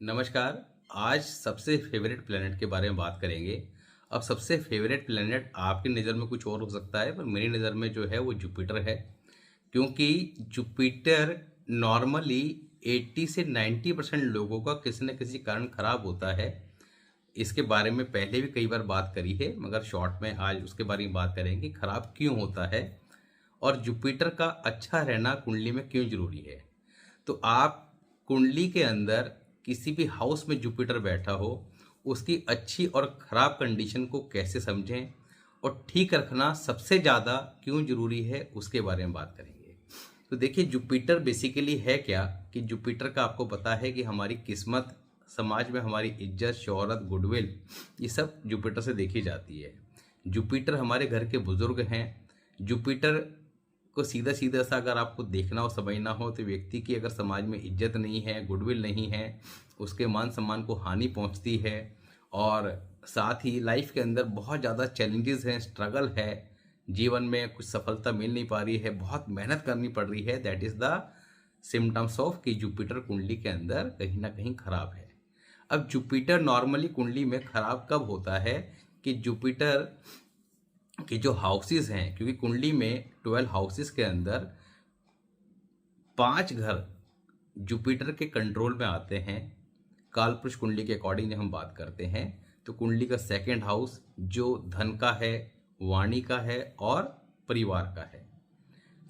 नमस्कार। आज सबसे फेवरेट प्लेनेट के बारे में बात करेंगे। अब सबसे फेवरेट प्लेनेट आपकी नज़र में कुछ और हो सकता है, पर मेरी नज़र में जो है वो जुपिटर है। क्योंकि जुपिटर नॉर्मली 80 से 90% लोगों का किसी न किसी कारण खराब होता है। इसके बारे में पहले भी कई बार बात करी है, मगर शॉर्ट में आज उसके बारे में बात करेंगे खराब क्यों होता है और जुपिटर का अच्छा रहना कुंडली में क्यों जरूरी है। तो आप कुंडली के अंदर किसी भी हाउस में जुपिटर बैठा हो, उसकी अच्छी और ख़राब कंडीशन को कैसे समझें और ठीक रखना सबसे ज़्यादा क्यों ज़रूरी है, उसके बारे में बात करेंगे। तो देखिए, जुपिटर बेसिकली है क्या कि जुपिटर का आपको पता है कि हमारी किस्मत, समाज में हमारी इज्जत, शोहरत, गुडविल, ये सब जुपिटर से देखी जाती है। जुपिटर हमारे घर के बुजुर्ग हैं। जुपिटर को सीधा सीधा सा अगर आपको देखना हो, समझना हो, तो व्यक्ति की अगर समाज में इज्जत नहीं है, गुडविल नहीं है, उसके मान सम्मान को हानि पहुंचती है और साथ ही लाइफ के अंदर बहुत ज़्यादा चैलेंजेस हैं, स्ट्रगल है, जीवन में कुछ सफलता मिल नहीं पा रही है, बहुत मेहनत करनी पड़ रही है। That is the symptoms of कि जुपिटर कुंडली के अंदर कहीं ना कहीं खराब है। अब जुपिटर नॉर्मली कुंडली में खराब कब होता है कि जुपिटर कि जो हाउसेस हैं, क्योंकि कुंडली में 12 हाउसेस के अंदर 5 घर जुपिटर के कंट्रोल में आते हैं। कालपुरुष कुंडली के अकॉर्डिंग जब हम बात करते हैं तो कुंडली का सेकंड हाउस जो धन का है, वाणी का है और परिवार का है।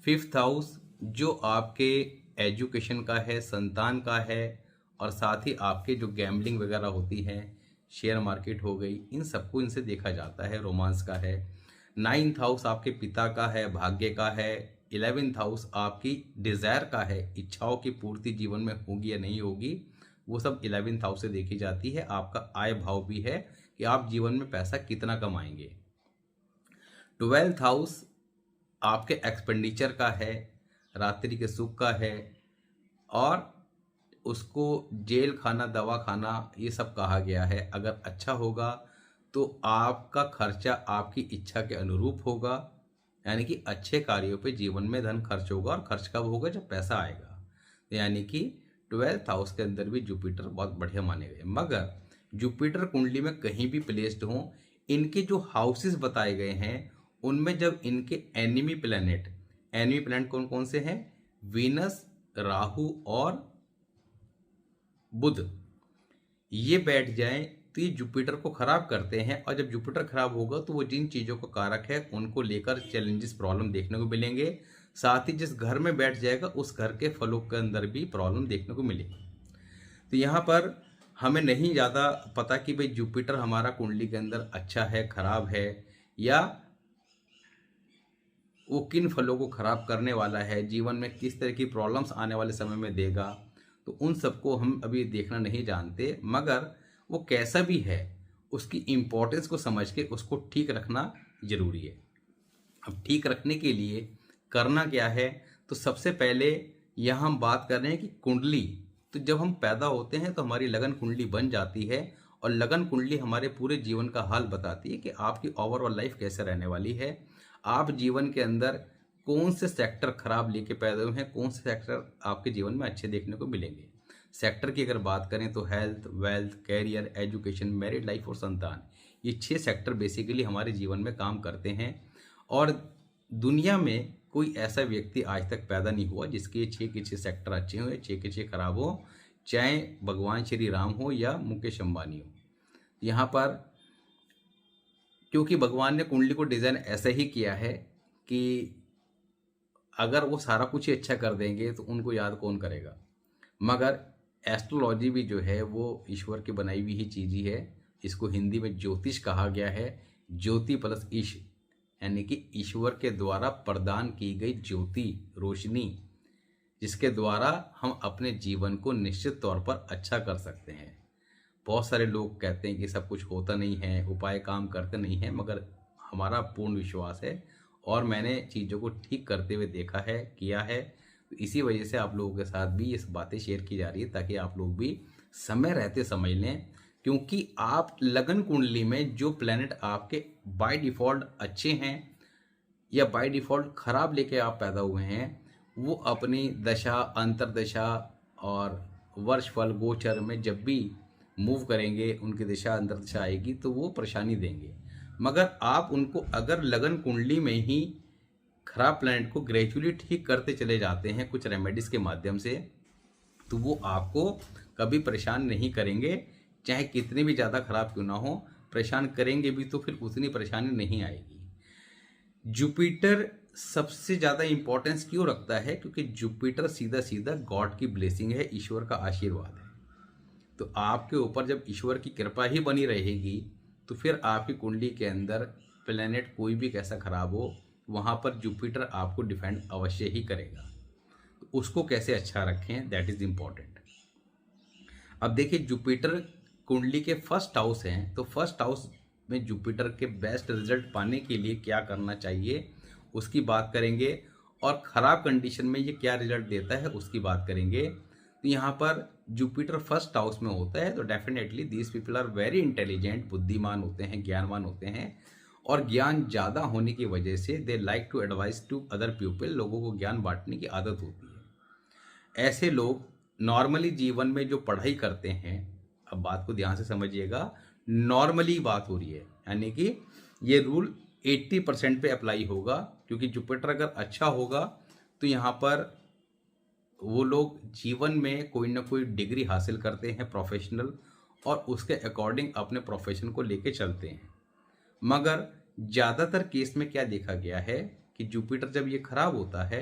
फिफ्थ हाउस जो आपके एजुकेशन का है, संतान का है और साथ ही आपके जो गैम्बलिंग वगैरह होती है, शेयर मार्केट हो गई, इन सबको इनसे देखा जाता है, रोमांस का है। नाइन्थ हाउस आपके पिता का है, भाग्य का है। 11th हाउस आपकी डिज़ायर का है, इच्छाओं की पूर्ति जीवन में होगी या नहीं होगी, वो सब 11th हाउस से देखी जाती है। आपका आय भाव भी है कि आप जीवन में पैसा कितना कमाएंगे। 12th हाउस आपके एक्सपेंडिचर का है, रात्रि के सुख का है और उसको जेल खाना, दवा खाना, ये सब कहा गया है। अगर अच्छा होगा तो आपका खर्चा आपकी इच्छा के अनुरूप होगा, यानी कि अच्छे कार्यों पे जीवन में धन खर्च होगा। और खर्च कब होगा? जब पैसा आएगा। यानी कि 12th हाउस के अंदर भी जुपिटर बहुत बढ़िया माने गए। मगर जुपिटर कुंडली में कहीं भी प्लेस्ड हों, इनके जो हाउसेस बताए गए हैं उनमें जब इनके एनिमी प्लैनेट कौन कौन से हैं? वीनस, राहु और बुध, ये बैठ जाएं तो ये जुपिटर को खराब करते हैं। और जब जुपिटर खराब होगा तो वो जिन चीज़ों का कारक है उनको लेकर चैलेंजेस, प्रॉब्लम देखने को मिलेंगे। साथ ही जिस घर में बैठ जाएगा उस घर के फलों के अंदर भी प्रॉब्लम देखने को मिलेगी। तो यहाँ पर हमें नहीं ज़्यादा पता कि भाई जुपिटर हमारा कुंडली के अंदर अच्छा है, खराब है, या वो किन फलों को खराब करने वाला है, जीवन में किस तरह की प्रॉब्लम्स आने वाले समय में देगा। तो उन सबको हम अभी देखना नहीं जानते, मगर वो कैसा भी है उसकी इम्पोर्टेंस को समझ के उसको ठीक रखना जरूरी है। अब ठीक रखने के लिए करना क्या है? तो सबसे पहले यहाँ हम बात कर रहे हैं कि कुंडली, तो जब हम पैदा होते हैं तो हमारी लगन कुंडली बन जाती है और लगन कुंडली हमारे पूरे जीवन का हाल बताती है कि आपकी ओवरऑल लाइफ कैसे रहने वाली है। आप जीवन के अंदर कौन से सेक्टर खराब लेके पैदा हुए हैं, कौन से सेक्टर आपके जीवन में अच्छे देखने को मिलेंगे। सेक्टर की अगर बात करें तो health, wealth, career, education, married life और संतान, ये 6 सेक्टर बेसिकली हमारे जीवन में काम करते हैं। और दुनिया में कोई ऐसा व्यक्ति आज तक पैदा नहीं हुआ जिसके 6 के 6 सेक्टर अच्छे हों या 6 के 6 खराब हो, चाहे भगवान श्री राम हो या मुकेश अंबानी हो। यहाँ पर क्योंकि भगवान ने कुंडली को डिज़ाइन ऐसा ही किया है कि अगर वो सारा कुछ ही अच्छा कर देंगे तो उनको याद कौन करेगा। मगर एस्ट्रोलॉजी भी जो है वो ईश्वर की बनाई हुई ही चीज़ ही है। इसको हिंदी में ज्योतिष कहा गया है। ज्योति प्लस ईश, यानी कि ईश्वर के द्वारा प्रदान की गई ज्योति, रोशनी, जिसके द्वारा हम अपने जीवन को निश्चित तौर पर अच्छा कर सकते हैं। बहुत सारे लोग कहते हैं कि सब कुछ होता नहीं है, उपाय काम करते नहीं हैं, मगर हमारा पूर्ण विश्वास है और मैंने चीज़ों को ठीक करते हुए देखा है, किया है। तो इसी वजह से आप लोगों के साथ भी ये बातें शेयर की जा रही है ताकि आप लोग भी समय रहते समझ लें। क्योंकि आप लगन कुंडली में जो प्लैनेट आपके बाय डिफ़ॉल्ट अच्छे हैं या बाय डिफ़ॉल्ट खराब लेके आप पैदा हुए हैं, वो अपनी दशा, अंतरदशा और वर्ष फल गोचर में जब भी मूव करेंगे, उनकी दिशा अंतर दिशा आएगी तो वो परेशानी देंगे। मगर आप उनको अगर लगन कुंडली में ही खराब प्लैनेट को ग्रेजुअली ठीक करते चले जाते हैं कुछ रेमेडीज़ के माध्यम से, तो वो आपको कभी परेशान नहीं करेंगे। चाहे कितने भी ज़्यादा खराब क्यों ना हो, परेशान करेंगे भी तो फिर उतनी परेशानी नहीं आएगी। जुपिटर सबसे ज़्यादा इम्पोर्टेंस क्यों रखता है? क्योंकि जुपिटर सीधा सीधा गॉड की ब्लेसिंग है, ईश्वर का आशीर्वाद है। तो आपके ऊपर जब ईश्वर की कृपा ही बनी रहेगी तो फिर आपकी कुंडली के अंदर प्लेनेट कोई भी कैसा खराब हो, वहाँ पर जुपिटर आपको डिफेंड अवश्य ही करेगा। तो उसको कैसे अच्छा रखें, दैट इज़ इम्पॉर्टेंट। अब देखिए, जुपिटर कुंडली के फर्स्ट हाउस हैं, तो फर्स्ट हाउस में जुपिटर के बेस्ट रिजल्ट पाने के लिए क्या करना चाहिए उसकी बात करेंगे, और ख़राब कंडीशन में ये क्या रिजल्ट देता है उसकी बात करेंगे। तो यहाँ पर जुपिटर फर्स्ट हाउस में होता है तो definitely these people are very intelligent, बुद्धिमान होते हैं, ज्ञानवान होते हैं, और ज्ञान ज़्यादा होने की वजह से they like to advise to other people, लोगों को ज्ञान बांटने की आदत होती है। ऐसे लोग नॉर्मली जीवन में जो पढ़ाई करते हैं, अब बात को ध्यान से समझिएगा, नॉर्मली बात हो रही है, यानी कि ये रूल 80% पे अप्लाई होगा, क्योंकि जुपिटर अगर अच्छा होगा तो यहाँ पर वो लोग जीवन में कोई ना कोई डिग्री हासिल करते हैं प्रोफेशनल, और उसके अकॉर्डिंग अपने प्रोफेशन को लेके चलते हैं। मगर ज़्यादातर केस में क्या देखा गया है कि जुपिटर जब ये खराब होता है,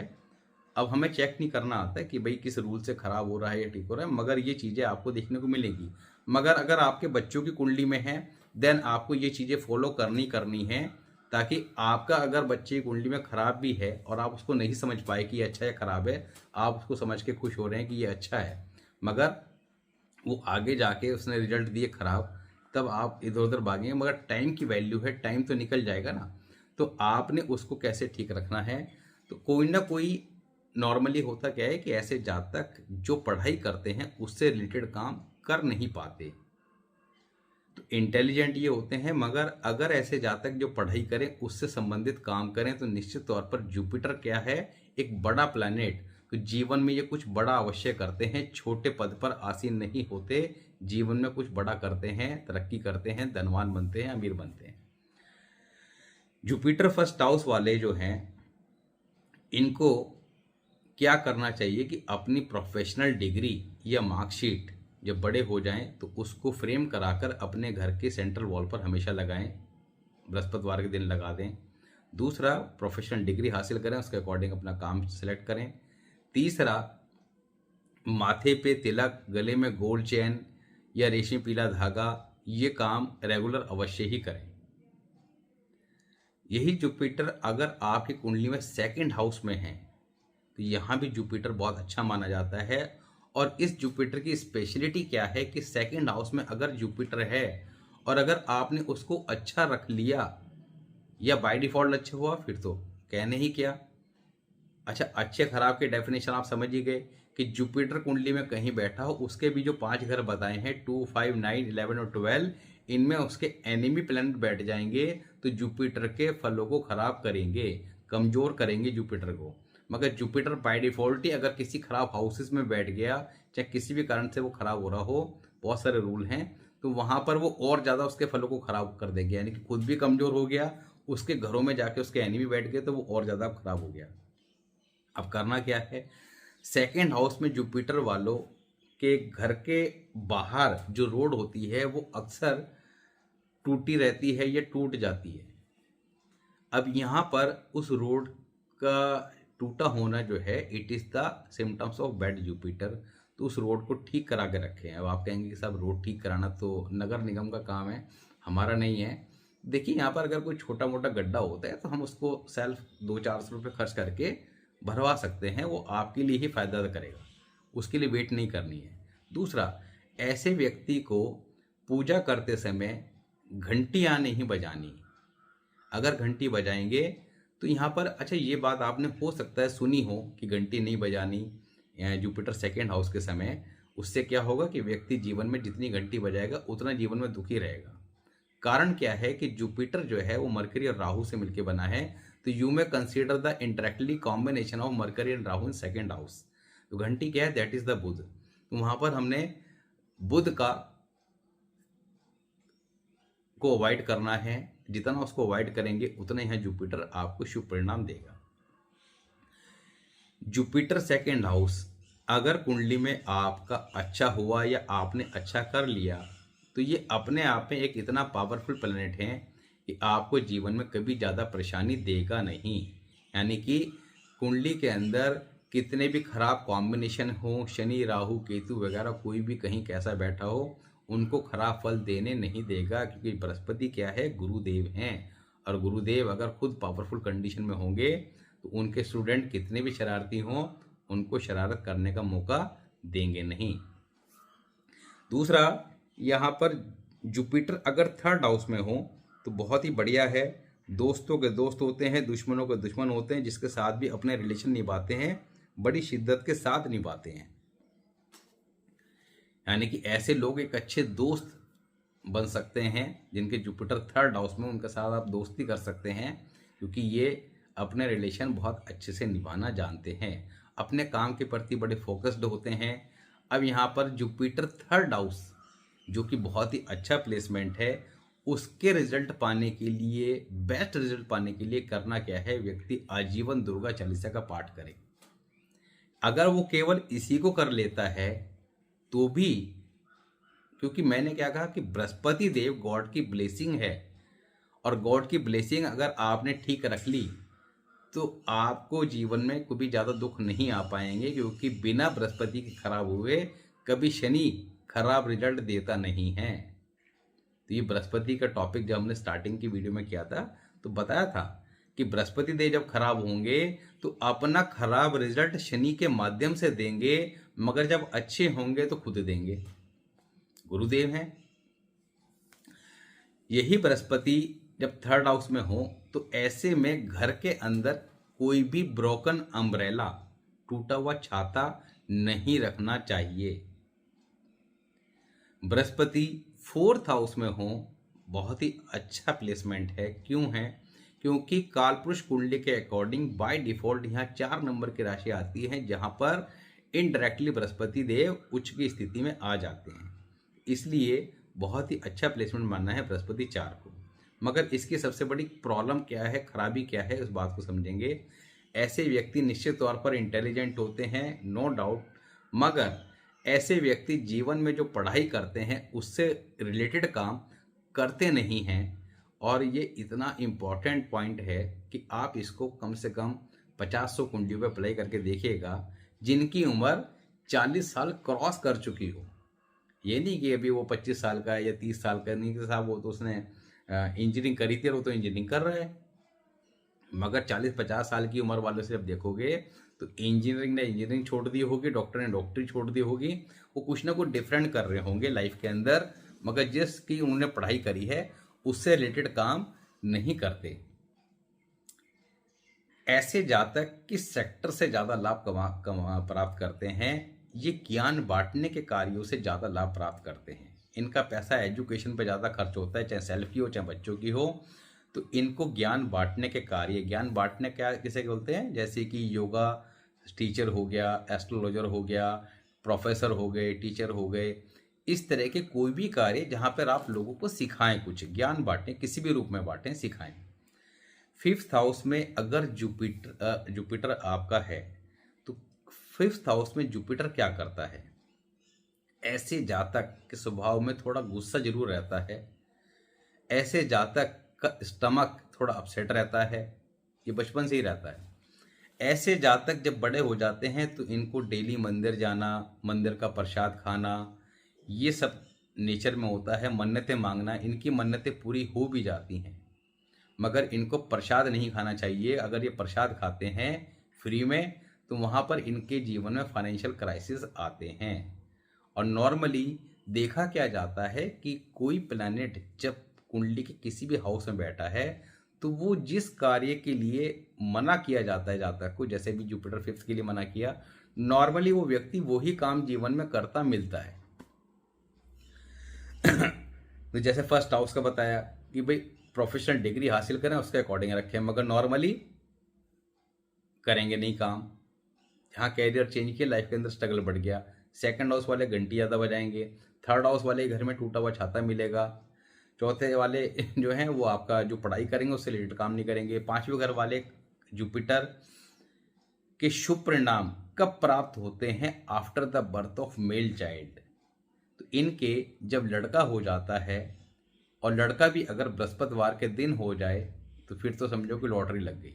अब हमें चेक नहीं करना आता है कि भाई किस रूल से खराब हो रहा है या ठीक हो रहा है, मगर ये चीज़ें आपको देखने को मिलेगी। मगर अगर आपके बच्चों की कुंडली में है देन आपको ये चीज़ें फॉलो करनी है, ताकि आपका अगर बच्चे की कुंडली में खराब भी है और आप उसको नहीं समझ पाए कि ये अच्छा या खराब है, आप उसको समझ के खुश हो रहे हैं कि ये अच्छा है, मगर वो आगे जाके उसने रिजल्ट दिए खराब, तब आप इधर उधर भागेंगे। मगर टाइम की वैल्यू है, टाइम तो निकल जाएगा ना, तो आपने उसको कैसे ठीक रखना है। तो कोई ना कोई नॉर्मली होता क्या है कि ऐसे जातक जो पढ़ाई करते हैं उससे रिलेटेड काम कर नहीं पाते, तो इंटेलिजेंट ये होते हैं, मगर अगर ऐसे जातक जो पढ़ाई करें उससे संबंधित काम करें तो निश्चित तौर पर जुपिटर क्या है, एक बड़ा प्लैनेट, तो जीवन में ये कुछ बड़ा अवश्य करते हैं, छोटे पद पर आसीन नहीं होते, जीवन में कुछ बड़ा करते हैं, तरक्की करते हैं, धनवान बनते हैं, अमीर बनते हैं। जुपिटर फर्स्ट हाउस वाले जो हैं, इनको क्या करना चाहिए कि अपनी प्रोफेशनल डिग्री या मार्कशीट जब बड़े हो जाएं तो उसको फ्रेम कराकर अपने घर के सेंट्रल वॉल पर हमेशा लगाएं, बृहस्पतिवार के दिन लगा दें। दूसरा, प्रोफेशनल डिग्री हासिल करें, उसके अकॉर्डिंग अपना काम सेलेक्ट करें। तीसरा, माथे पे तिलक, गले में गोल्ड चेन या रेशमी पीला धागा, ये काम रेगुलर अवश्य ही करें। यही जुपिटर अगर आपकी कुंडली में सेकंड हाउस में है तो यहाँ भी जुपिटर बहुत अच्छा माना जाता है। और इस जुपिटर की स्पेशलिटी क्या है कि सेकंड हाउस में अगर जुपिटर है और अगर आपने उसको अच्छा रख लिया या बाय डिफॉल्ट अच्छा हुआ, फिर तो कहने ही क्या। अच्छा, अच्छे खराब के डेफिनेशन आप समझ ही गए कि जुपिटर कुंडली में कहीं बैठा हो, उसके भी जो 5 घर बताए हैं 2, 5, 9, 11 और 12, इनमें उसके एनिमी प्लैनेट बैठ जाएंगे तो जुपिटर के फलों को खराब करेंगे, कमजोर करेंगे जुपिटर को। मगर जुपिटर बाय डिफॉल्ट ही अगर किसी खराब हाउसेस में बैठ गया, चाहे किसी भी कारण से वो खराब हो रहा हो, बहुत सारे रूल हैं, तो वहाँ पर वो और ज़्यादा उसके फलों को खराब कर देंगे, यानी कि खुद भी कमज़ोर हो गया, उसके घरों में जाके उसके एनिमी बैठ गए तो वो और ज़्यादा खराब हो गया। अब करना क्या है, सेकेंड हाउस में जुपिटर वालों के घर के बाहर जो रोड होती है वो अक्सर टूटी रहती है या टूट जाती है। अब यहाँ पर उस रोड का टूटा होना जो है, it is the symptoms of bad Jupiter, तो उस रोड को ठीक करा के रखें। अब आप कहेंगे कि साहब रोड ठीक कराना तो नगर निगम का काम है, हमारा नहीं है। देखिए, यहाँ पर अगर कोई छोटा मोटा गड्ढा होता है तो हम उसको सेल्फ 200-400 रुपये खर्च करके भरवा सकते हैं, वो आपके लिए ही फ़ायदा करेगा, उसके लिए वेट नहीं करनी है। दूसरा, ऐसे व्यक्ति को पूजा करते समय घंटियाँ नहीं बजानी। अगर घंटी बजाएंगे तो यहाँ पर, अच्छा ये बात आपने हो सकता है सुनी हो कि घंटी नहीं बजानी जुपिटर सेकेंड हाउस के समय, उससे क्या होगा कि व्यक्ति जीवन में जितनी घंटी बजाएगा उतना जीवन में दुखी रहेगा। कारण क्या है कि जुपिटर जो है वो मरकरी और राहु से मिलकर बना है, तो यू में कंसीडर द इंटरेक्टली combination of Mercury and Rahu in second house. तो घंटी क्या है, दैट इज द बुध। तो वहाँ पर हमने बुध को अवॉइड करना है। जितना उसको अवॉइड करेंगे उतना ही जुपिटर आपको शुभ परिणाम देगा। जुपिटर सेकेंड हाउस अगर कुंडली में आपका अच्छा हुआ या आपने अच्छा कर लिया तो ये अपने आप में एक इतना पावरफुल प्लैनेट है कि आपको जीवन में कभी ज़्यादा परेशानी देगा नहीं। यानी कि कुंडली के अंदर कितने भी खराब कॉम्बिनेशन हो, शनि राहु केतु वगैरह कोई भी कहीं कैसा बैठा हो, उनको खराब फल देने नहीं देगा, क्योंकि बृहस्पति क्या है, गुरुदेव हैं। और गुरुदेव अगर खुद पावरफुल कंडीशन में होंगे तो उनके स्टूडेंट कितने भी शरारती हों उनको शरारत करने का मौका देंगे नहीं। दूसरा, यहाँ पर जुपिटर अगर थर्ड हाउस में हो तो बहुत ही बढ़िया है। दोस्तों के दोस्त होते हैं, दुश्मनों के दुश्मन होते हैं, जिसके साथ भी अपने रिलेशन निभाते हैं, बड़ी शिद्दत के साथ निभाते हैं। यानी कि ऐसे लोग एक अच्छे दोस्त बन सकते हैं जिनके जुपिटर थर्ड हाउस में, उनके साथ आप दोस्ती कर सकते हैं, क्योंकि ये अपने रिलेशन बहुत अच्छे से निभाना जानते हैं, अपने काम के प्रति बड़े फोकस्ड होते हैं। अब यहाँ पर जुपिटर थर्ड हाउस जो कि बहुत ही अच्छा प्लेसमेंट है, उसके रिजल्ट पाने के लिए, बेस्ट रिजल्ट पाने के लिए करना क्या है, व्यक्ति आजीवन दुर्गा चालीसा का पाठ करे। अगर वो केवल इसी को कर लेता है तो भी, क्योंकि मैंने क्या कहा कि बृहस्पति देव गॉड की ब्लेसिंग है, और गॉड की ब्लेसिंग अगर आपने ठीक रख ली तो आपको जीवन में कभी ज़्यादा दुख नहीं आ पाएंगे, क्योंकि बिना बृहस्पति के खराब हुए कभी शनि खराब रिजल्ट देता नहीं है। तो ये बृहस्पति का टॉपिक जब हमने स्टार्टिंग की वीडियो में किया था तो बताया था कि बृहस्पति देव जब खराब होंगे तो अपना खराब रिजल्ट शनि के माध्यम से देंगे, मगर जब अच्छे होंगे तो खुद देंगे। गुरुदेव हैं। यही बृहस्पति जब थर्ड हाउस में हो तो ऐसे में घर के अंदर कोई भी ब्रोकन अम्ब्रेला, टूटा हुआ छाता नहीं रखना चाहिए। बृहस्पति फोर्थ हाउस में हो बहुत ही अच्छा प्लेसमेंट है। क्यों है? क्योंकि कालपुरुष कुंडली के अकॉर्डिंग बाय डिफॉल्ट यहाँ 4 नंबर की राशि आती है, जहां पर इनडायरेक्टली बृहस्पति देव उच्च की स्थिति में आ जाते हैं। इसलिए बहुत ही अच्छा प्लेसमेंट मानना है बृहस्पति 4 को। मगर इसकी सबसे बड़ी प्रॉब्लम क्या है, खराबी क्या है, उस बात को समझेंगे। ऐसे व्यक्ति निश्चित तौर पर इंटेलिजेंट होते हैं, नो डाउट, मगर ऐसे व्यक्ति जीवन में जो पढ़ाई करते हैं उससे रिलेटेड काम करते नहीं हैं। और ये इतना इम्पॉर्टेंट पॉइंट है कि आप इसको कम से कम 50-100 कुंडलियों पर अप्लाई करके देखिएगा, जिनकी उम्र 40 साल क्रॉस कर चुकी हो। ये नहीं कि अभी वो 25 साल का है या 30 साल का, नहीं कि साहब वो तो उसने इंजीनियरिंग करी थी और वो तो इंजीनियरिंग कर रहा है। मगर 40-50 साल की उम्र वालों से जब देखोगे तो इंजीनियरिंग ने इंजीनियरिंग छोड़ दी होगी, डॉक्टर ने डॉक्टरी छोड़ दी होगी, वो कुछ ना कुछ डिफरेंट कर रहे होंगे लाइफ के अंदर, मगर जिसकी उन्होंने पढ़ाई करी है उससे रिलेटेड काम नहीं करते। ऐसे जातक किस सेक्टर से ज़्यादा लाभ प्राप्त करते हैं? ये ज्ञान बांटने के कार्यों से ज़्यादा लाभ प्राप्त करते हैं। इनका पैसा एजुकेशन पे ज़्यादा खर्च होता है, चाहे सेल्फ की हो चाहे बच्चों की हो। तो इनको ज्ञान बांटने के कार्य, ज्ञान बांटने क्या किसे बोलते हैं? जैसे कि योगा टीचर हो गया, एस्ट्रोलॉजर हो गया, प्रोफेसर हो गए, टीचर हो गए, इस तरह के कोई भी कार्य जहाँ पर आप लोगों को सिखाएं, कुछ ज्ञान बांटें, किसी भी रूप में बांटें, सिखाएं। 5th हाउस में अगर जुपिटर आपका है तो 5th हाउस में जुपिटर क्या करता है? ऐसे जातक के स्वभाव में थोड़ा गुस्सा जरूर रहता है। ऐसे जातक का स्टमक थोड़ा अपसेट रहता है, ये बचपन से ही रहता है। ऐसे जातक जब बड़े हो जाते हैं तो इनको डेली मंदिर जाना, मंदिर का प्रसाद खाना, ये सब नेचर में होता है। मन्नतें मांगना, इनकी मन्नतें पूरी हो भी जाती हैं, मगर इनको प्रसाद नहीं खाना चाहिए। अगर ये प्रसाद खाते हैं फ्री में तो वहाँ पर इनके जीवन में फाइनेंशियल क्राइसिस आते हैं। और नॉर्मली देखा क्या जाता है कि कोई प्लैनेट जब कुंडली के किसी भी हाउस में बैठा है तो वो जिस कार्य के लिए मना किया जाता है जातक को, जैसे भी जुपिटर 5th के लिए मना किया, नॉर्मली वो व्यक्ति वही काम जीवन में करता मिलता है। तो जैसे फर्स्ट हाउस का बताया कि भाई प्रोफेशनल डिग्री हासिल करें, उसके अकॉर्डिंग रखें, मगर नॉर्मली करेंगे नहीं काम। जहाँ कैरियर चेंज किया, लाइफ के अंदर स्ट्रगल बढ़ गया, सेकंड हाउस वाले घंटी ज़्यादा बजाएंगे, थर्ड हाउस वाले घर में टूटा हुआ छाता मिलेगा, चौथे वाले जो हैं वो आपका जो पढ़ाई करेंगे उससे रिलेटेड काम नहीं करेंगे, पांचवें घर वाले जुपिटर के शुभ परिणाम कब प्राप्त होते हैं? After the birth of male child. तो इनके जब लड़का हो जाता है और लड़का भी अगर बृहस्पतिवार के दिन हो जाए तो फिर तो समझो कि लॉटरी लग गई।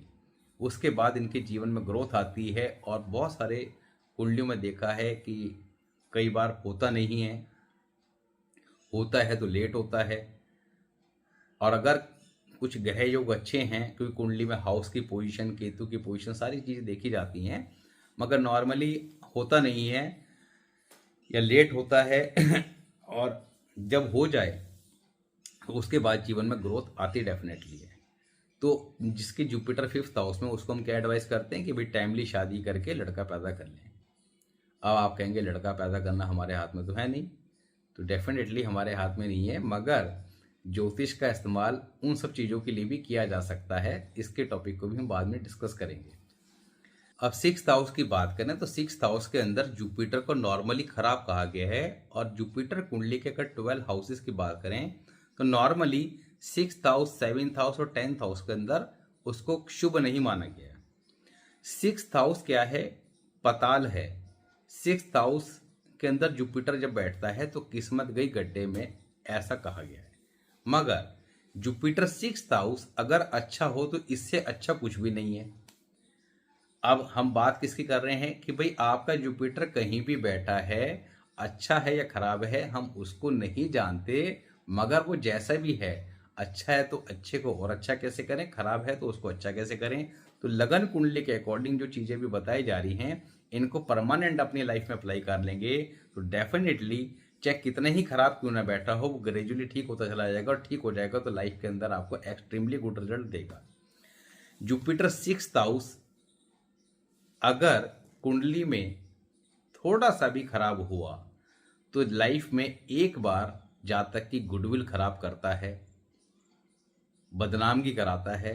उसके बाद इनके जीवन में ग्रोथ आती है और बहुत सारे कुंडलियों में देखा है कि कई बार होता नहीं है, होता है तो लेट होता है। और अगर कुछ ग्रह योग अच्छे हैं, क्योंकि कुंडली में हाउस की पोजीशन, केतु की पोजीशन, सारी चीज़ें देखी जाती हैं, मगर नॉर्मली होता नहीं है या लेट होता है और जब हो जाए तो उसके बाद जीवन में ग्रोथ आती डेफिनेटली है। तो जिसकी जुपिटर 5th हाउस में, उसको हम क्या एडवाइस करते हैं कि भाई टाइमली शादी करके लड़का पैदा कर लें। अब आप कहेंगे लड़का पैदा करना हमारे हाथ में तो है नहीं, तो डेफिनेटली हमारे हाथ में नहीं है, मगर ज्योतिष का इस्तेमाल उन सब चीज़ों के लिए भी किया जा सकता है। इसके टॉपिक को भी हम बाद में डिस्कस करेंगे। अब 6th हाउस की बात करें तो 6th हाउस के अंदर जुपिटर को नॉर्मली खराब कहा गया है, और जुपिटर कुंडली के अगर 12 हाउसेस की बात करें तो normally 6th house, 7th house और 10th हाउस के अंदर उसको शुभ नहीं माना गया। 6th हाउस क्या है? पताल है। 6th हाउस के अंदर जुपिटर जब बैठता है तो किस्मत गई गड्ढे में, ऐसा कहा गया है। मगर जुपिटर 6th हाउस अगर अच्छा हो तो इससे अच्छा कुछ भी नहीं है। अब हम बात किसकी कर रहे हैं कि भाई आपका जुपिटर कहीं भी बैठा है, अच्छा है या खराब है हम उसको नहीं जानते, मगर वो जैसा भी है, अच्छा है तो अच्छे को और अच्छा कैसे करें, खराब है तो उसको अच्छा कैसे करें। तो लगन कुंडली के अकॉर्डिंग जो चीज़ें भी बताई जा रही हैं, इनको परमानेंट अपनी लाइफ में अप्लाई कर लेंगे तो डेफिनेटली चाहे कितना ही खराब क्यों ना बैठा हो, वो ग्रेजुअली ठीक होता चला जाएगा, और ठीक हो जाएगा तो लाइफ के अंदर आपको एक्सट्रीमली गुड रिजल्ट देगा। जुपिटर 6th हाउस अगर कुंडली में थोड़ा सा भी खराब हुआ तो लाइफ में एक बार जातक की गुडविल खराब करता है, बदनामगी कराता है।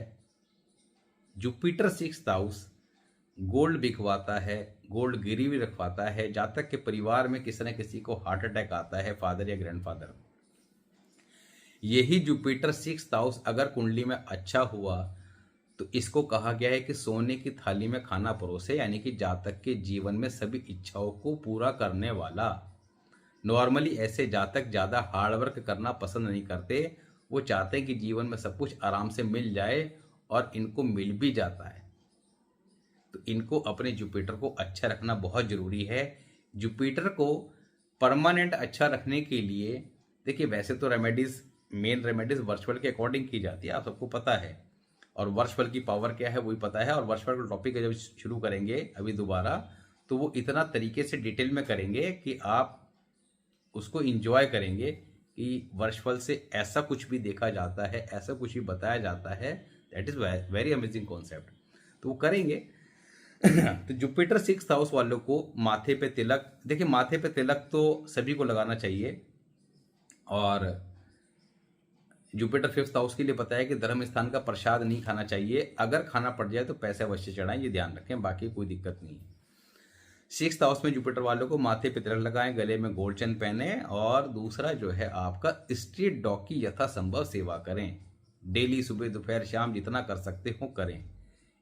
जुपिटर 6th हाउस गोल्ड बिकवाता है, गोल्ड गिरवी रखवाता है। जातक के परिवार में किसी न किसी को हार्ट अटैक आता है, फादर या ग्रैंडफादर। यही जुपिटर 6th हाउस अगर कुंडली में अच्छा हुआ तो इसको कहा गया है कि सोने की थाली में खाना परोसे, यानी कि जातक के जीवन में सभी इच्छाओं को पूरा करने वाला। नॉर्मली ऐसे जातक ज़्यादा हार्डवर्क करना पसंद नहीं करते, वो चाहते हैं कि जीवन में सब कुछ आराम से मिल जाए, और इनको मिल भी जाता है। तो इनको अपने जुपिटर को अच्छा रखना बहुत ज़रूरी है। जुपिटर को परमानेंट अच्छा रखने के लिए देखिए, वैसे तो रेमेडीज़, मेन रेमेडीज़ वर्चुअल के अकॉर्डिंग की जाती है, आप सबको पता है, और वर्चुअल की पावर क्या है वही पता है। और वर्चुअल का टॉपिक जब शुरू करेंगे अभी दोबारा, तो वो इतना तरीके से डिटेल में करेंगे कि आप उसको इंजॉय करेंगे कि वर्चुअल से ऐसा कुछ भी देखा जाता है, ऐसा कुछ भी बताया जाता है। That is very amazing concept, तो वो करेंगे। तो जुपिटर 6th हाउस वालों को माथे पे तिलक, देखिए माथे पे तिलक तो सभी को लगाना चाहिए, और जुपिटर 5th हाउस के लिए पता है कि धर्म स्थान का प्रसाद नहीं खाना चाहिए, अगर खाना पड़ जाए तो पैसे अवश्य चढ़ाएं, ये ध्यान रखें, बाकी कोई दिक्कत नहीं है। 6th हाउस में जुपिटर वालों को माथे पे तिलक लगाएं, गले में गोल्ड चेन पहने, और दूसरा जो है आपका स्ट्रीट डॉग की यथासंभव सेवा करें। डेली सुबह दोपहर शाम जितना कर सकते हो करें,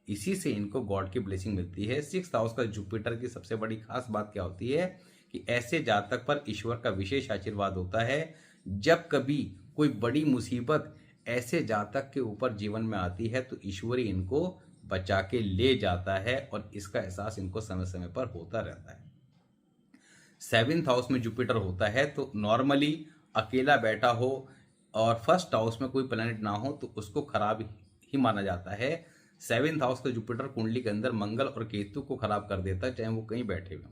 इसी से इनको गॉड की ब्लेसिंग मिलती है। 6th हाउस का जुपिटर की सबसे बड़ी खास बात क्या होती है कि ऐसे जातक पर ईश्वर का विशेष आशीर्वाद होता है। जब कभी कोई बड़ी मुसीबत ऐसे जातक के ऊपर जीवन में आती है तो ईश्वर ही इनको बचा के ले जाता है, और इसका एहसास इनको समय समय पर होता रहता है। 7th हाउस में जुपिटर होता है तो नॉर्मली अकेला बैठा हो और 1st हाउस में कोई प्लैनेट ना हो तो उसको खराब ही माना जाता है। 7th हाउस का जुपिटर कुंडली के अंदर मंगल और केतु को खराब कर देता है, चाहे वो कहीं बैठे हुए हों।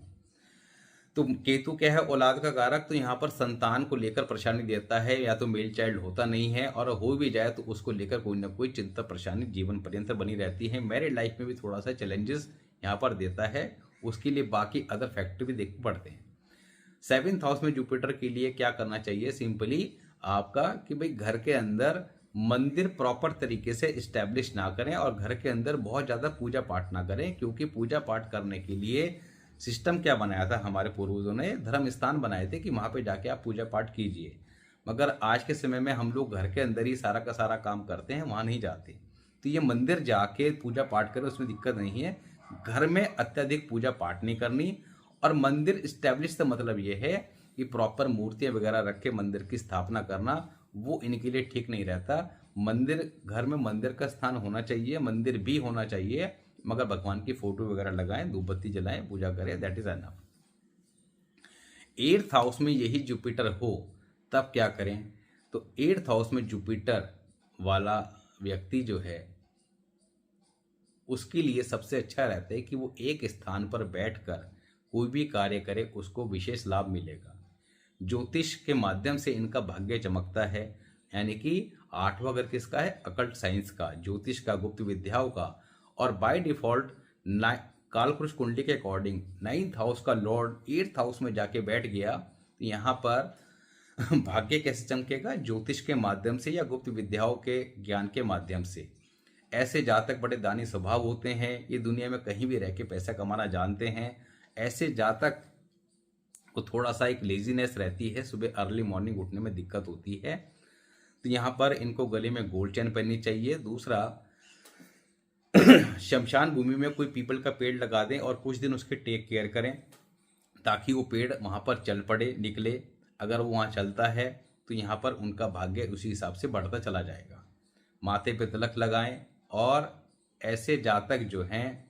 तो केतु क्या है? औलाद का कारक, तो यहाँ पर संतान को लेकर परेशानी देता है, या तो मेल चाइल्ड होता नहीं है, और हो भी जाए तो उसको लेकर कोई ना कोई चिंता परेशानी जीवन पर्यंत बनी रहती है। मैरिड लाइफ में भी थोड़ा सा चैलेंजेस यहाँ पर देता है, उसके लिए बाकी अदर फैक्टर भी देखने पड़ते हैं। 7th हाउस में जुपिटर के लिए क्या करना चाहिए? सिंपली आपका कि भाई घर के अंदर मंदिर प्रॉपर तरीके से इस्टेब्लिश ना करें, और घर के अंदर बहुत ज़्यादा पूजा पाठ ना करें, क्योंकि पूजा पाठ करने के लिए सिस्टम क्या बनाया था हमारे पूर्वजों ने, धर्म स्थान बनाए थे कि वहाँ पे जाके आप पूजा पाठ कीजिए। मगर आज के समय में हम लोग घर के अंदर ही सारा का सारा काम करते हैं, वहाँ नहीं जाते। तो ये मंदिर जाके पूजा पाठ करें, उसमें दिक्कत नहीं है। घर में अत्यधिक पूजा पाठ नहीं करनी। और मंदिर इस्टेब्लिश का मतलब ये है कि प्रॉपर मूर्तियाँ वगैरह रख के मंदिर की स्थापना करना, वो इनके लिए ठीक नहीं रहता। मंदिर, घर में मंदिर का स्थान होना चाहिए, मंदिर भी होना चाहिए, मगर भगवान की फोटो वगैरह लगाएं, धूप बत्ती जलाएं, पूजा करें, that is enough. 8th house में यही जुपिटर हो तब क्या करें? तो 8th हाउस में जुपिटर वाला व्यक्ति जो है, उसके लिए सबसे अच्छा रहता है कि वो एक स्थान पर बैठकर कोई भी कार्य करे, उसको विशेष लाभ मिलेगा। ज्योतिष के माध्यम से इनका भाग्य चमकता है, यानी कि 8वां घर किसका है? अकल्ट साइंस का, ज्योतिष का, गुप्त विद्याओं का। और बाय डिफॉल्ट कालपुरुष कुंडली के अकॉर्डिंग 9th हाउस का लॉर्ड 8th हाउस में जाके बैठ गया, तो यहाँ पर भाग्य कैसे चमकेगा? ज्योतिष के माध्यम से या गुप्त विद्याओं के ज्ञान के माध्यम से। ऐसे जातक बड़े दानी स्वभाव होते हैं, ये दुनिया में कहीं भी रह के पैसा कमाना जानते हैं। ऐसे जातक को थोड़ा सा एक लेजीनेस रहती है, सुबह अर्ली मॉर्निंग उठने में दिक्कत होती है। तो यहाँ पर इनको गले में गोल्ड चेन पहननी चाहिए। दूसरा, शमशान भूमि में कोई पीपल का पेड़ लगा दें और कुछ दिन उसके टेक केयर करें, ताकि वो पेड़ वहाँ पर चल पड़े, निकले। अगर वो वहाँ चलता है तो यहाँ पर उनका भाग्य उसी हिसाब से बढ़ता चला जाएगा। माथे पे तिलक लगाएं। और ऐसे जातक जो हैं,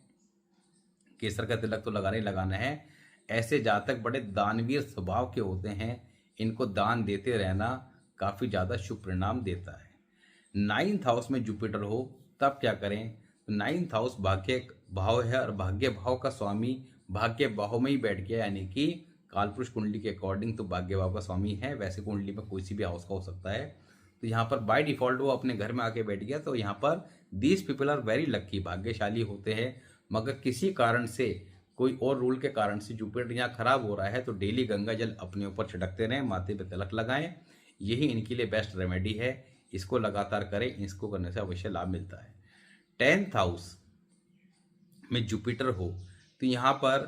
केसर का तिलक तो लगाना ही लगाना है, ऐसे जातक बड़े दानवीर स्वभाव के होते हैं, इनको दान देते रहना काफ़ी ज़्यादा शुभ परिणाम देता है। 9th हाउस में जुपिटर हो तब क्या करें? तो 9th हाउस भाग्य भाव है, और भाग्य भाव का स्वामी भाग्य भाव में ही बैठ गया, यानी कि कालपुरुष कुंडली के अकॉर्डिंग तो भाग्य भाव का स्वामी है। वैसे कुंडली में कोई सी भी हाउस का हो सकता है। तो यहाँ पर बाय डिफॉल्ट वो अपने घर में आके बैठ गया, तो यहाँ पर these people are very lucky, भाग्यशाली होते हैं। मगर किसी कारण से, कोई और रूल के कारण से जुपिटर यहाँ खराब हो रहा है, तो डेली गंगा जल अपने ऊपर छिड़कते रहें, माथे पे तिलक लगाएं। यही इनके लिए बेस्ट रेमेडी है। इसको लगातार करें, इसको करने से अवश्य लाभ मिलता है। 10th हाउस में जुपिटर हो तो यहाँ पर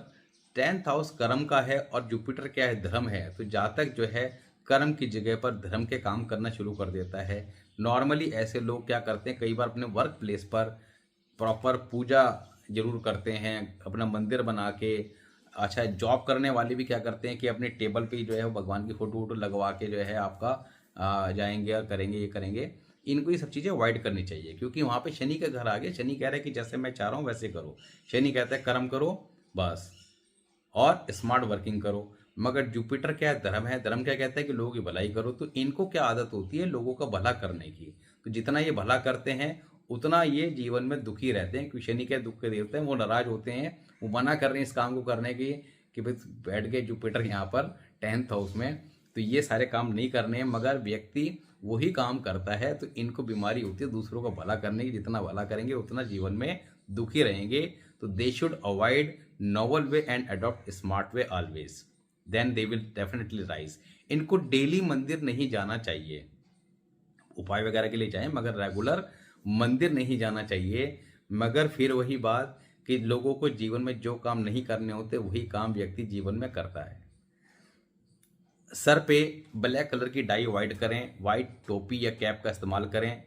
10th हाउस कर्म का है, और जुपिटर क्या है? धर्म है। तो जातक जो है कर्म की जगह पर धर्म के काम करना शुरू कर देता है। नॉर्मली ऐसे लोग क्या करते हैं, कई बार अपने वर्क प्लेस पर प्रॉपर पूजा जरूर करते हैं, अपना मंदिर बना के। अच्छा, जॉब करने वाले भी क्या करते हैं कि अपने टेबल पे जो है वो भगवान की फोटो वोटो लगवा के जो है आपका जाएंगे और करेंगे, ये करेंगे। इनको ये सब चीज़ें अवॉइड करनी चाहिए, क्योंकि वहाँ पे शनि का घर आ गया। शनि कह रहा है कि जैसे मैं चाह रहा हूँ वैसे करो। शनि कहता है कर्म करो बस, और स्मार्ट वर्किंग करो। मगर जुपिटर क्या है? धर्म है। धर्म क्या कहता है कि लोगों की भलाई करो। तो इनको क्या आदत होती है? लोगों का भला करने की। तो जितना ये भला करते हैं उतना ये जीवन में दुखी रहते हैं, क्योंकि शनि के दुख के देवते हैं, वो नाराज होते हैं, वो मना कर रहे हैं इस काम को करने की, कि भाई बैठ गए जुपिटर यहाँ पर 10th हाउस में, तो ये सारे काम नहीं करने हैं। मगर व्यक्ति वही काम करता है, तो इनको बीमारी होती है दूसरों का भला करने की। जितना भला करेंगे उतना जीवन में दुखी रहेंगे। तो they should avoid novel way and adopt smart way always, then they will definitely rise. इनको डेली मंदिर नहीं जाना चाहिए, उपाय वगैरह के लिए जाएं, मगर रेगुलर मंदिर नहीं जाना चाहिए। मगर फिर वही बात कि लोगों को जीवन में जो काम नहीं करने होते वही काम व्यक्ति जीवन में करता है। सर पे ब्लैक कलर की डाई अवॉइड करें, वाइट टोपी या कैप का इस्तेमाल करें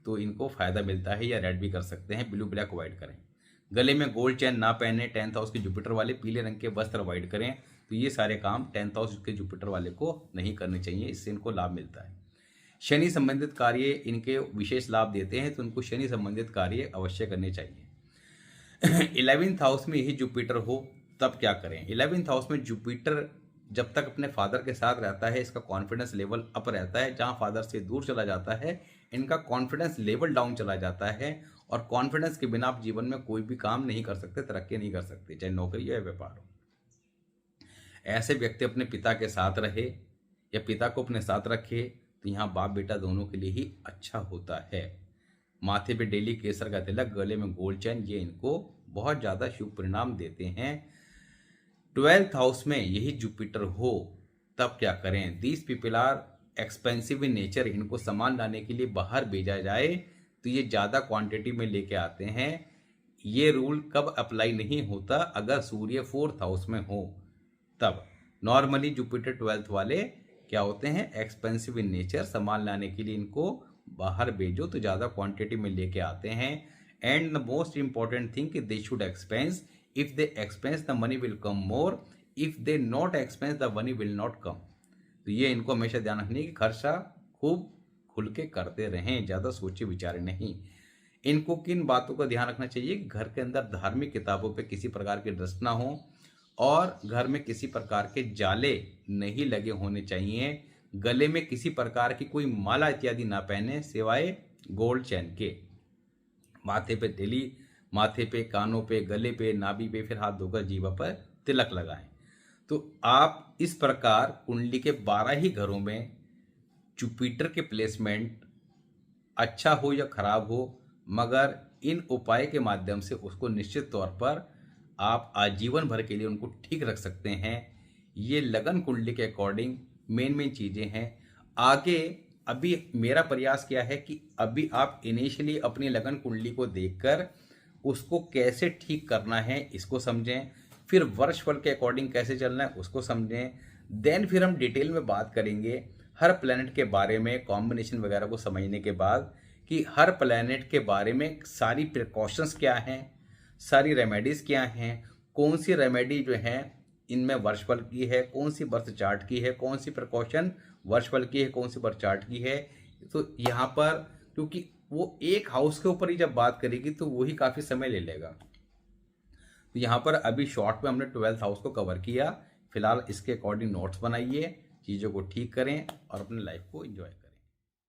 तो इनको फायदा मिलता है, या रेड भी कर सकते हैं। ब्लू ब्लैक अवॉइड करें। गले में गोल्ड चेन ना पहने। 10th हाउस के जुपिटर वाले पीले रंग के वस्त्र अवॉइड करें। तो ये सारे काम 10th हाउस के जुपिटर वाले को नहीं करने चाहिए, इससे इनको लाभ मिलता है। शनि संबंधित कार्य इनके विशेष लाभ देते हैं, तो उनको शनि संबंधित कार्य अवश्य करने चाहिए। 11th हाउस में यही जुपिटर हो तब क्या करें? 11th हाउस में जुपिटर जब तक अपने फादर के साथ रहता है, इसका कॉन्फिडेंस लेवल अप रहता है। जहाँ फादर से दूर चला जाता है, इनका कॉन्फिडेंस लेवल डाउन चला जाता है। और कॉन्फिडेंस के बिना आप जीवन में कोई भी काम नहीं कर सकते, तरक्की नहीं कर सकते, चाहे नौकरी हो या व्यापार हो। ऐसे व्यक्ति अपने पिता के साथ रहे या पिता को अपने साथ रखे, तो यहाँ बाप बेटा दोनों के लिए ही अच्छा होता है। माथे पे डेली केसर का तिलक, गले में गोल्ड चेन, ये इनको बहुत ज़्यादा शुभ परिणाम देते हैं। 12th हाउस में यही जुपिटर हो तब क्या करें? These people are expensive in nature. इनको सामान लाने के लिए बाहर भेजा जाए तो ये ज़्यादा क्वांटिटी में लेके आते हैं। ये रूल कब अप्लाई नहीं होता? अगर सूर्य 4th हाउस में हो तब। नॉर्मली जुपिटर 12th वाले क्या होते हैं? Expensive in nature. सामान लाने के लिए इनको बाहर भेजो तो ज़्यादा क्वांटिटी में लेके आते हैं। And the most important thing कि they should expense. If they expense the money will come more, if they not expense the money will not come. तो ये इनको हमेशा ध्यान रखनी है कि खर्चा खूब खुल के करते रहें, ज़्यादा सोचे विचारे नहीं। इनको किन बातों का ध्यान रखना चाहिए कि घर के अंदर धार्मिक किताबों पे किसी प्रकार के डस्ट ना हो और घर में किसी प्रकार के जाले नहीं लगे होने चाहिए। गले में किसी प्रकार की कोई माला इत्यादि ना पहने सिवाय गोल्ड चैन के। माथे पे तेली, माथे पे, कानों पे, गले पे, नाभि पे, फिर हाथ धोकर जीवा पर तिलक लगाएं। तो आप इस प्रकार कुंडली के 12 ही घरों में जुपिटर के प्लेसमेंट अच्छा हो या खराब हो, मगर इन उपाय के माध्यम से उसको निश्चित तौर पर आप आजीवन भर के लिए उनको ठीक रख सकते हैं। ये लगन कुंडली के अकॉर्डिंग मेन चीज़ें हैं। आगे अभी मेरा प्रयास क्या है कि अभी आप इनिशियली अपनी लगन कुंडली को देखकर उसको कैसे ठीक करना है इसको समझें, फिर वर्षफल के अकॉर्डिंग कैसे चलना है उसको समझें। देन फिर हम डिटेल में बात करेंगे हर प्लैनेट के बारे में, कॉम्बिनेशन वगैरह को समझने के बाद कि हर प्लैनेट के बारे में सारी प्रिकॉशंस क्या हैं, सारी रेमेडीज़ क्या हैं, कौन सी रेमेडी जो है इनमें वर्षफल की है, कौन सी बर्थ चार्ट की है, कौन सी प्रिकॉशन वर्षफल की है, कौन सी बर्थ चार्ट की है। तो यहाँ पर क्योंकि वो एक हाउस के ऊपर ही जब बात करेगी तो वही काफ़ी समय ले लेगा। तो यहाँ पर अभी शॉर्ट में हमने 12th हाउस को कवर किया। फिलहाल इसके अकॉर्डिंग नोट्स बनाइए, चीज़ों को ठीक करें और अपने लाइफ को एंजॉय करें।